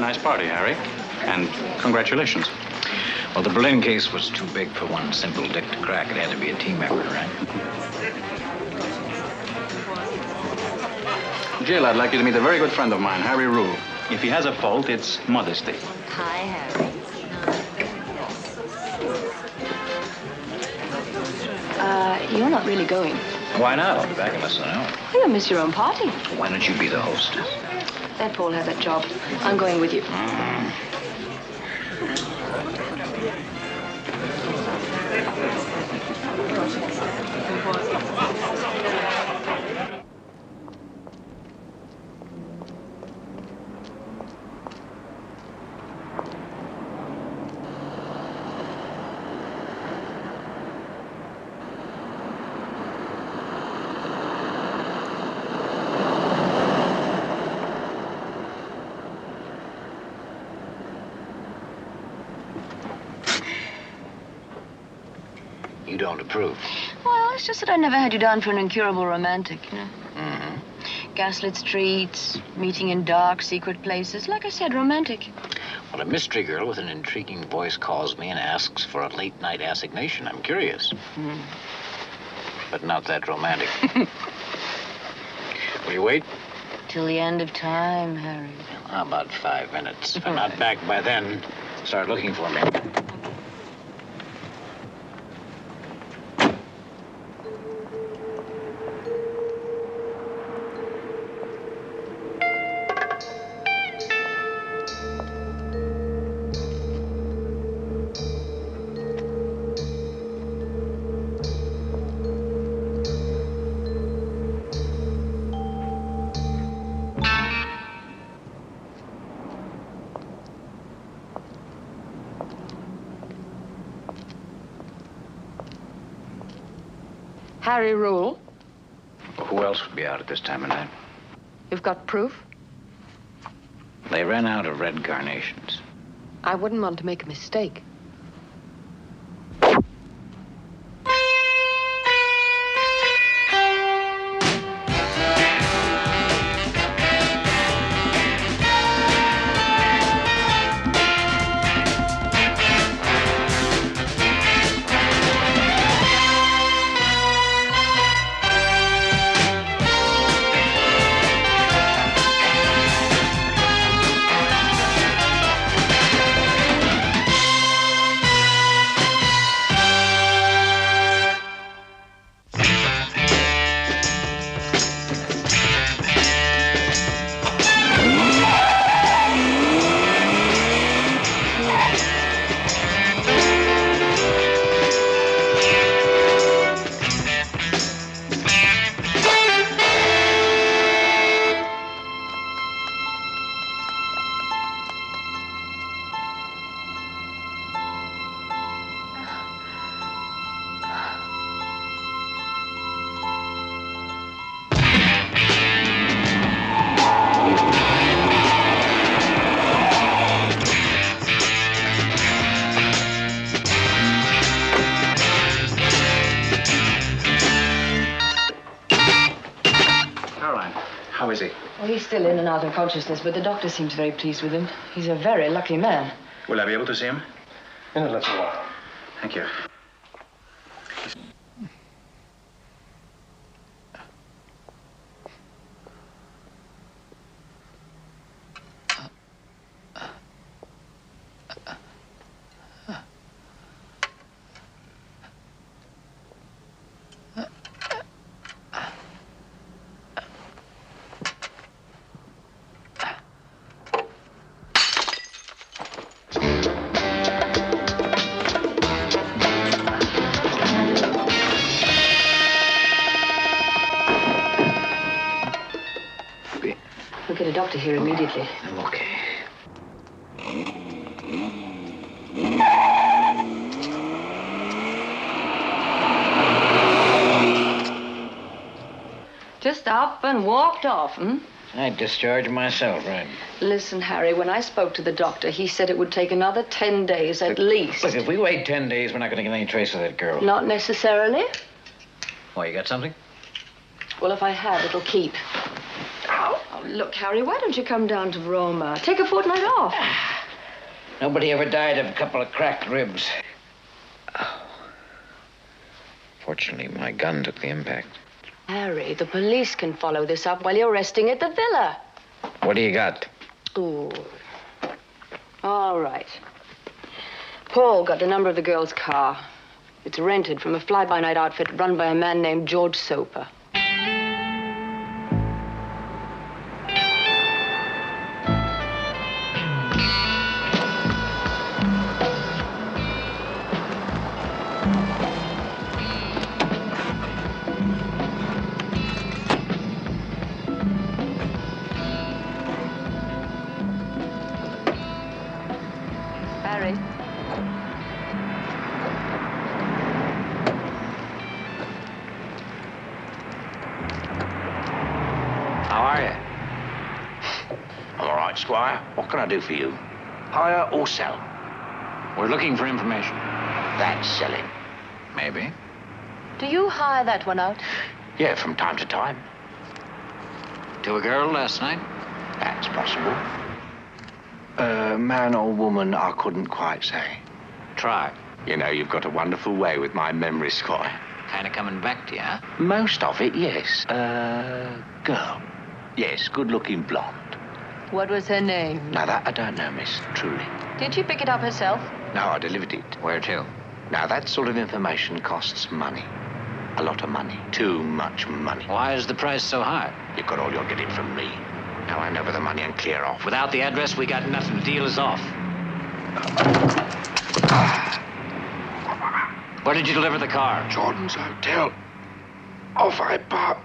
Nice party, Harry. And congratulations. Well, the Berlin case was too big for one simple dick to crack. It had to be a team effort, right? Jill, I'd like you to meet a very good friend of mine, Harry Rule. If he has a fault, it's modesty. Hi, Harry. You're not really going. Why not? I'll be back in less than an hour. You'll miss your own party. Why don't you be the hostess? Let Paul have that job. I'm going with you. You don't approve. Well, it's just that I never had you down for an incurable romantic, you know. Gaslit streets, meeting in dark, secret places. Like I said, romantic. Well, a mystery girl with an intriguing voice calls me and asks for a late-night assignation. I'm curious. But not that romantic. Will you wait? Till the end of time, Harry. How about 5 minutes? If I'm not back by then, start looking for me. Harry Rule, Well, who else would be out at this time of night? you've got proof? They ran out of red carnations. I wouldn't want to make a mistake. How is he? Well, he's still in and out of consciousness, but the doctor seems very pleased with him. He's a very lucky man. Will I be able to see him? In a little while. Thank you. We'll get a doctor here immediately. I'm okay. Just up and walked off, I discharged myself, right? Listen, Harry, when I spoke to the doctor, he said it would take another 10 days at least. Look, if we wait 10 days, we're not going to get any trace of that girl. Not necessarily. Why, you got something? Well, if I have, it'll keep. Oh, look, Harry, why don't you come down to Roma? Take a fortnight off. Nobody ever died of a couple of cracked ribs. Oh. Fortunately, my gun took the impact. Harry, the police can follow this up while you're resting at the villa. What do you got? Ooh. All right. Paul got the number of the girl's car. It's rented from a fly-by-night outfit run by a man named George Soper. Harry. How are you? I'm all right, Squire. What can I do for you? Hire or sell? We're looking for information. That's selling. Maybe. Do you hire that one out? Yeah, from time to time. To a girl last night? That's possible. Man or woman, I couldn't quite say. Try. You know, you've got a wonderful way with my memory, Squire. Kind of coming back to you, huh? Most of it, yes. Girl. Yes, good-looking blonde. What was her name? Now, that I don't know, miss, truly. Did she pick it up herself? No, I delivered it. Where to? Now, that sort of information costs money. A lot of money. Too much money. Why is the price so high? You've got all you're getting from me. Now hand over the money and clear off. Without the address, we got nothing. The deal is off. Where did you deliver the car? Jordan's Hotel. Off Hyde Park.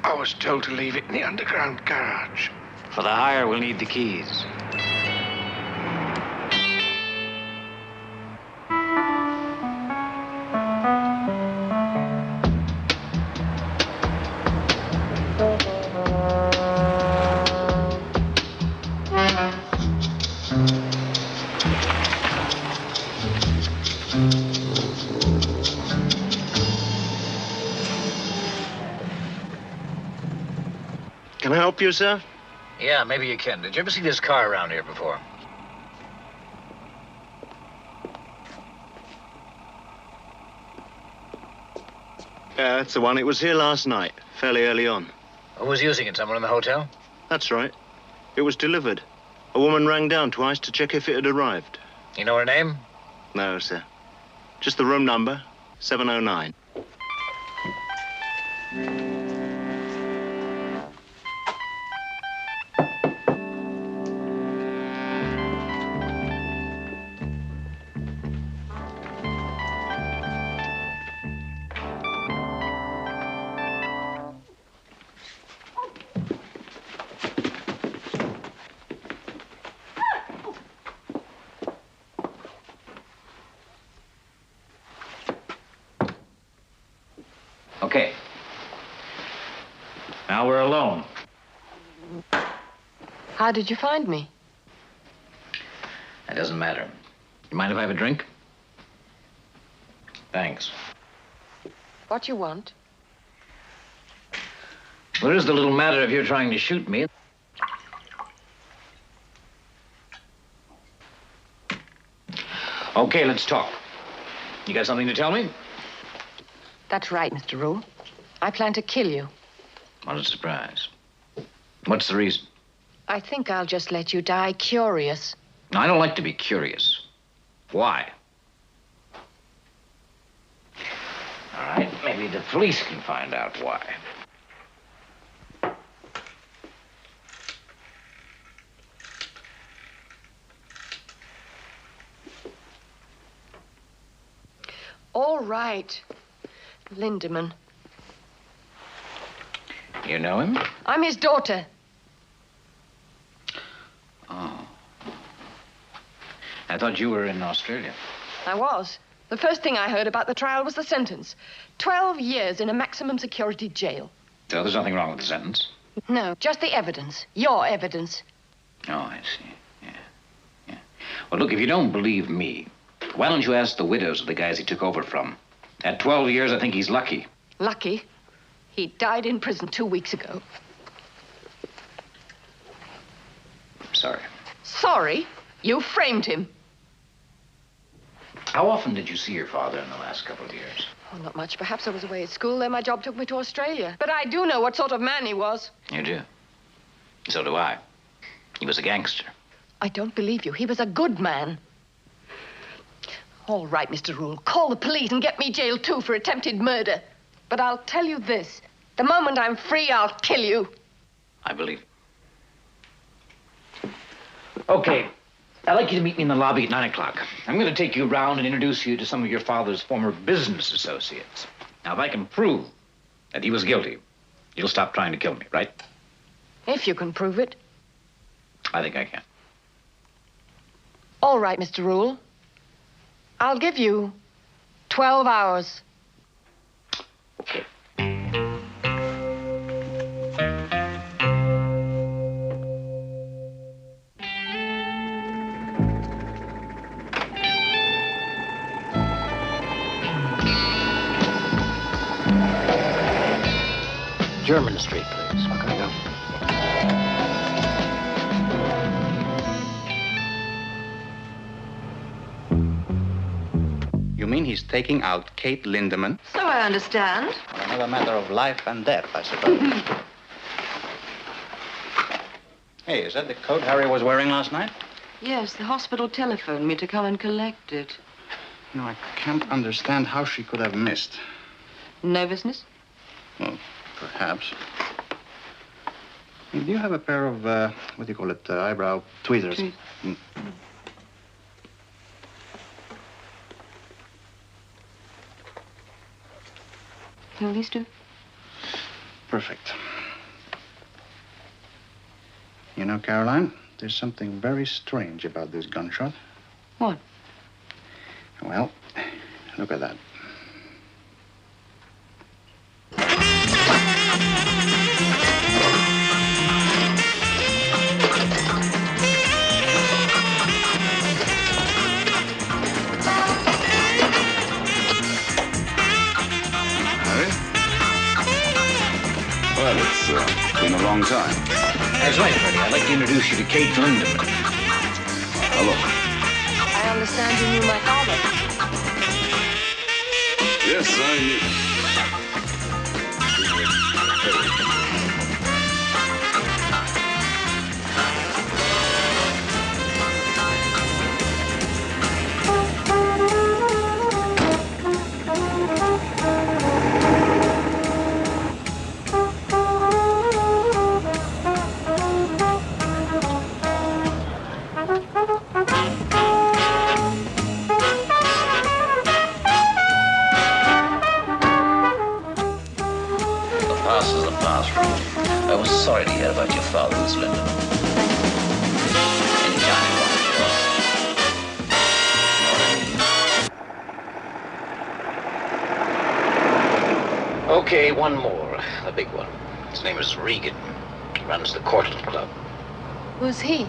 I was told to leave it in the underground garage. For the hire, we'll need the keys. Can I help you, sir? Yeah, maybe you can. Did you ever see this car around here before? Yeah, that's the one. It was here last night, fairly early on. Who was using it? Someone in the hotel? That's right. It was delivered. A woman rang down twice to check if it had arrived. You know her name? No, sir. Just the room number, 709. Okay. Now we're alone. How did you find me? That doesn't matter. You mind if I have a drink? Thanks. What you want? What is the little matter if you're trying to shoot me? Okay, let's talk. You got something to tell me? That's right, Mr. Rule. I plan to kill you. What a surprise. What's the reason? I think I'll just let you die curious. I don't like to be curious. Why? All right, maybe the police can find out why. All right. Lindemann. You know him? I'm his daughter. Oh. I thought you were in Australia. I was. The first thing I heard about the trial was the sentence. 12 years in a maximum security jail. So there's nothing wrong with the sentence? No, just the evidence. Your evidence. Oh, I see. Yeah. Well, look, if you don't believe me, why don't you ask the widows of the guys he took over from? At 12 years, I think he's lucky. Lucky. He died in prison 2 weeks ago. Sorry. Sorry? You framed him. How often did you see your father in the last couple of years? Oh, not much. Perhaps I was away at school. Then my job took me to Australia. But I do know what sort of man he was. You do? So do I. He was a gangster. I don't believe you. He was a good man. All right, Mr. Rule. Call the police and get me jailed, too, for attempted murder. But I'll tell you this. The moment I'm free, I'll kill you. I believe. Okay. I'd like you to meet me in the lobby at 9 o'clock. I'm going to take you around and introduce you to some of your father's former business associates. Now, if I can prove that he was guilty, you'll stop trying to kill me, right? If you can prove it. I think I can. All right, Mr. Rule. I'll give you 12 hours. Okay. German Street, please. How can I go? You mean he's taking out Kate Lindemann? So I understand. Another matter of life and death, I suppose. Hey, is that the coat Harry was wearing last night? Yes, the hospital telephoned me to come and collect it. No, I can't understand how she could have missed. Nervousness? Well, perhaps. Do you have a pair of, what do you call it, eyebrow tweezers? Mm. Will these do? Perfect. You know, Caroline, there's something very strange about this gunshot. What? Well, look at that. Well, it's been a long time. That's right, Freddie. I'd like to introduce you to Kate Lindemann. Hello. I understand you knew my father. Yes, I... I was sorry to hear about your father, Miss Lindemann. Anytime you want to talk. Okay, one more. The big one. His name is Regan. He runs the Cortland Club. Who's he?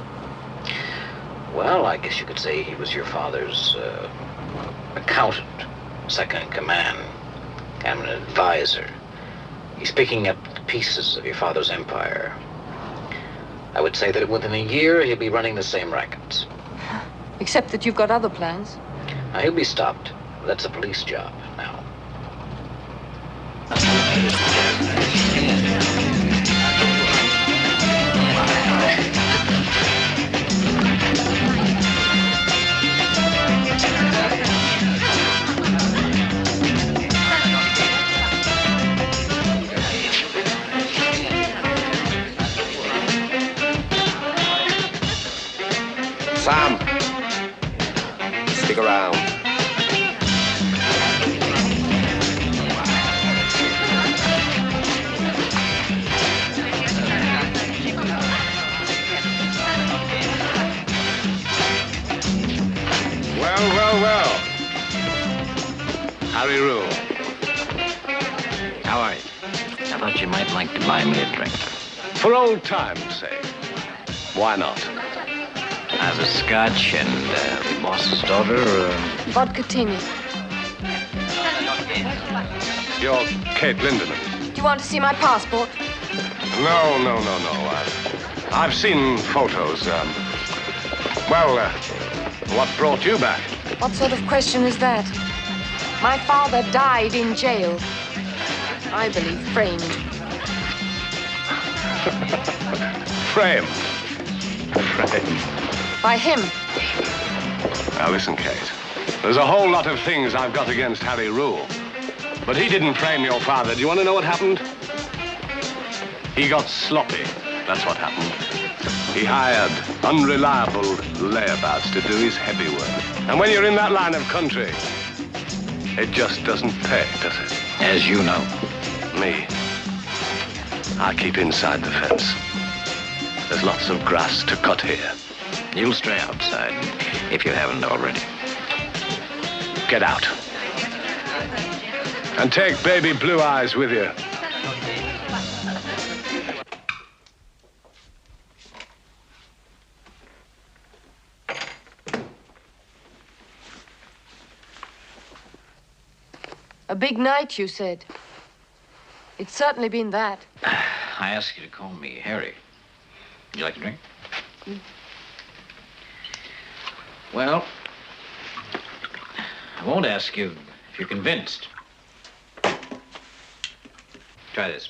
Well, I guess you could say he was your father's accountant, second in command, and an advisor. He's picking up the pieces of your father's empire. I would say that within a year, he'll be running the same rackets. Except that you've got other plans. Now, he'll be stopped. That's a police job now. Sam, stick around. Well. Harry Rule. How are you? I thought you might like to buy me a drink. For old time's sake. Why not? As a scotch and the boss's daughter, Vodka tini. You're Kate Lindemann. Do you want to see my passport? No. I've seen photos. What brought you back? What sort of question is that? My father died in jail. I believe framed. Frame. By him. Now listen, Kate. There's a whole lot of things I've got against Harry Rule. But he didn't frame your father. Do you want to know what happened? He got sloppy. That's what happened. He hired unreliable layabouts to do his heavy work. And when you're in that line of country, it just doesn't pay, does it? As you know. Me, I keep inside the fence. There's lots of grass to cut here. You'll stray outside, if you haven't already. Get out. And take baby Blue Eyes with you. A big night, you said. It's certainly been that. I asked you to call me Harry. Would you like a drink? Well, I won't ask you if you're convinced. Try this.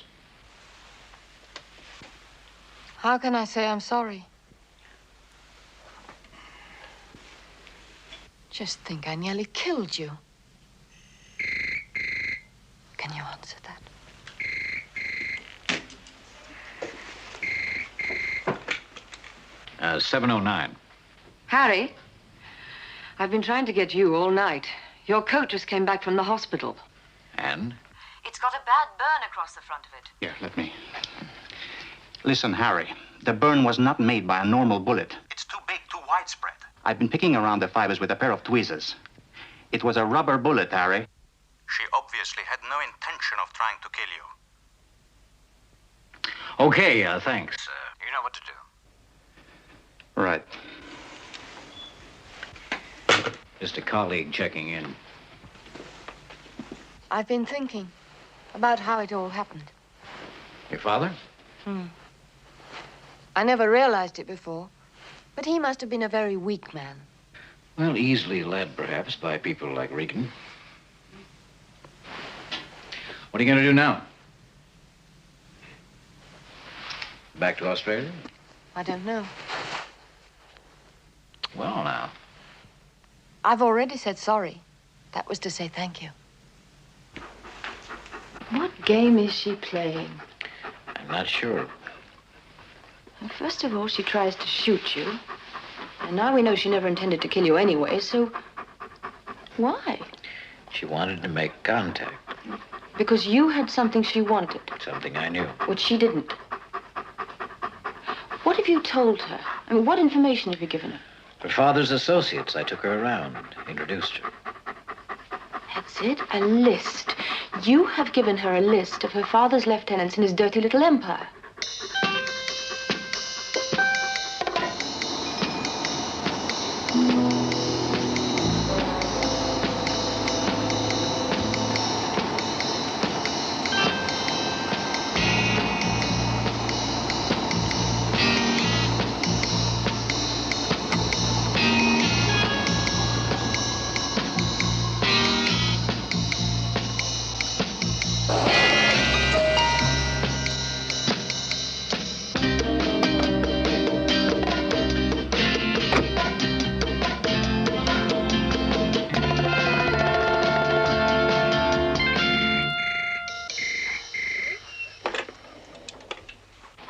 How can I say I'm sorry? Just think, I nearly killed you. Can you answer that? 709. Harry, I've been trying to get you all night. Your coat just came back from the hospital. And? It's got a bad burn across the front of it. Here, let me. Listen, Harry, the burn was not made by a normal bullet. It's too big, too widespread. I've been picking around the fibers with a pair of tweezers. It was a rubber bullet, Harry. She obviously had no intention of trying to kill you. Okay, thanks. You know what to do. Right. Just a colleague checking in. I've been thinking about how it all happened. Your father? I never realized it before, but he must have been a very weak man. Well, easily led, perhaps, by people like Regan. What are you going to do now? Back to Australia? I don't know. Well, now. I've already said sorry. That was to say thank you. What game is she playing? I'm not sure. Well, first of all, she tries to shoot you. And now we know she never intended to kill you anyway, so why? She wanted to make contact. Because you had something she wanted. Something I knew. Which she didn't. What have you told her? I mean, what information have you given her? Her father's associates. I took her around, introduced her. That's it, a list. You have given her a list of her father's lieutenants in his dirty little empire.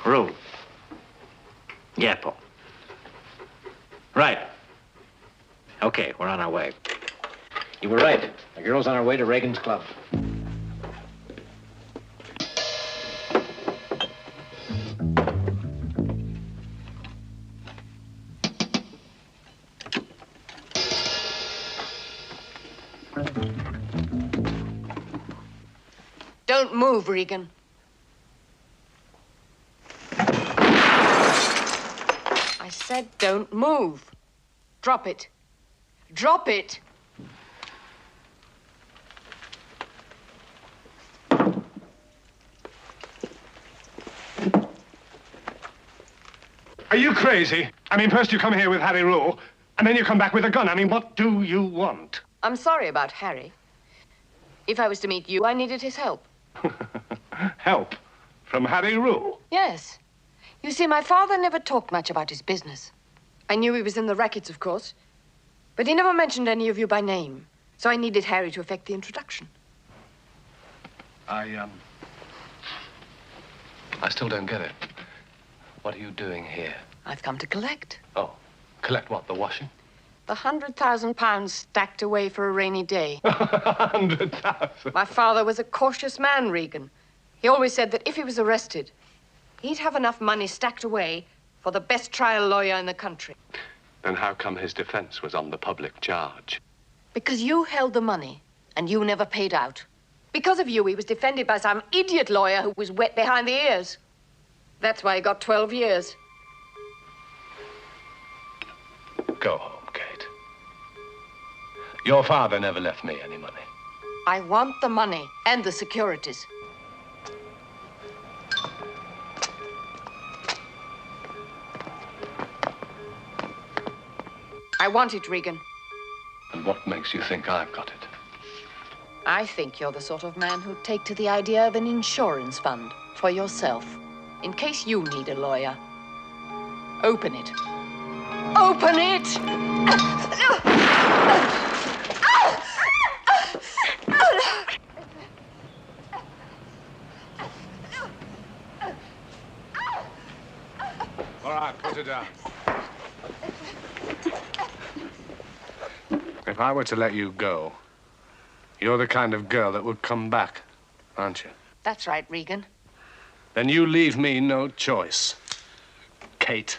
Rule. Yeah, Paul. Right. Okay, we're on our way. You were right. The girl's on her way to Reagan's club. Don't move, Regan. I said don't move. Drop it. Drop it. Are you crazy? I mean, first you come here with Harry Rule, and then you come back with a gun. I mean, what do you want? I'm sorry about Harry. If I was to meet you, I needed his help. Help? From Harry Rule? Yes. You see, my father never talked much about his business. I knew he was in the rackets, of course, but he never mentioned any of you by name. So I needed Harry to effect the introduction. I still don't get it. What are you doing here? I've come to collect. Oh, collect what, the washing? The £100,000 stacked away for a rainy day. 100,000? My father was a cautious man, Regan. He always said that if he was arrested, he'd have enough money stacked away for the best trial lawyer in the country. Then how come his defense was on the public charge? Because you held the money, and you never paid out. Because of you, he was defended by some idiot lawyer who was wet behind the ears. That's why he got 12 years. Go home, Kate. Your father never left me any money. I want the money and the securities. I want it, Regan. And what makes you think I've got it? I think you're the sort of man who'd take to the idea of an insurance fund for yourself, in case you need a lawyer. Open it. Open it! All right, put it down. If I were to let you go, you're the kind of girl that would come back, aren't you? That's right, Regan. Then you leave me no choice, Kate.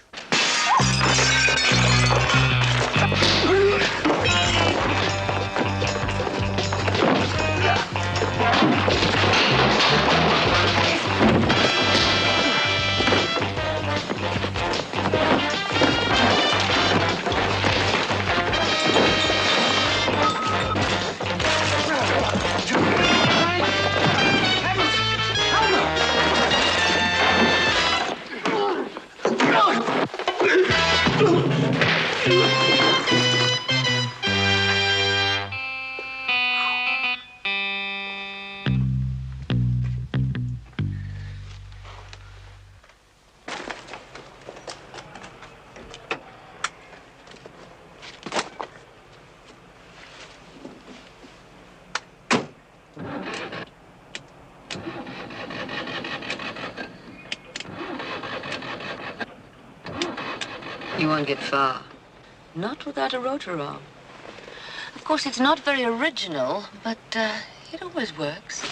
You won't get far. Not without a rotor arm. Of course, it's not very original, but it always works.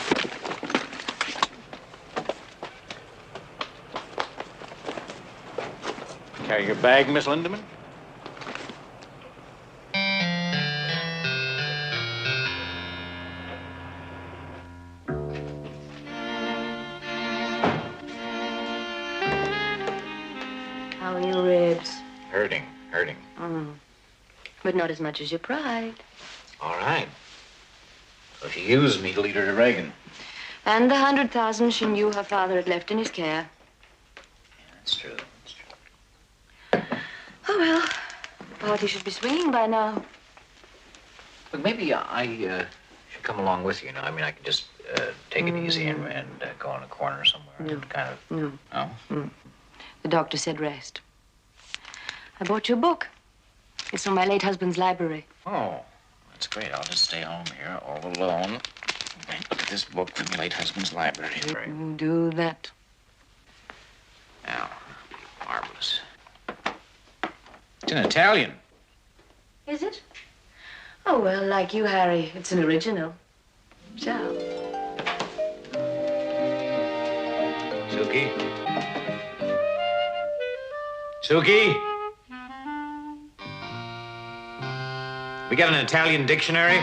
Carry your bag, Miss Lindemann? How are your ribs? Hurting. But not as much as your pride. All right. So she used me to lead her to Reagan. And the 100,000 she knew her father had left in his care. Yeah, that's true. Oh, well, the party should be swinging by now. But maybe I should come along with you. I mean, I could just take it easy and go in a corner somewhere and kind of... No. No? The doctor said rest. I bought you a book. It's from my late husband's library. Oh, that's great. I'll just stay home here all alone and look at this book from my late husband's library. You do that. Now, marvelous. It's in Italian. Is it? Oh, well, like you, Harry, it's an original. Ciao. Suki? Suki? We got an Italian dictionary?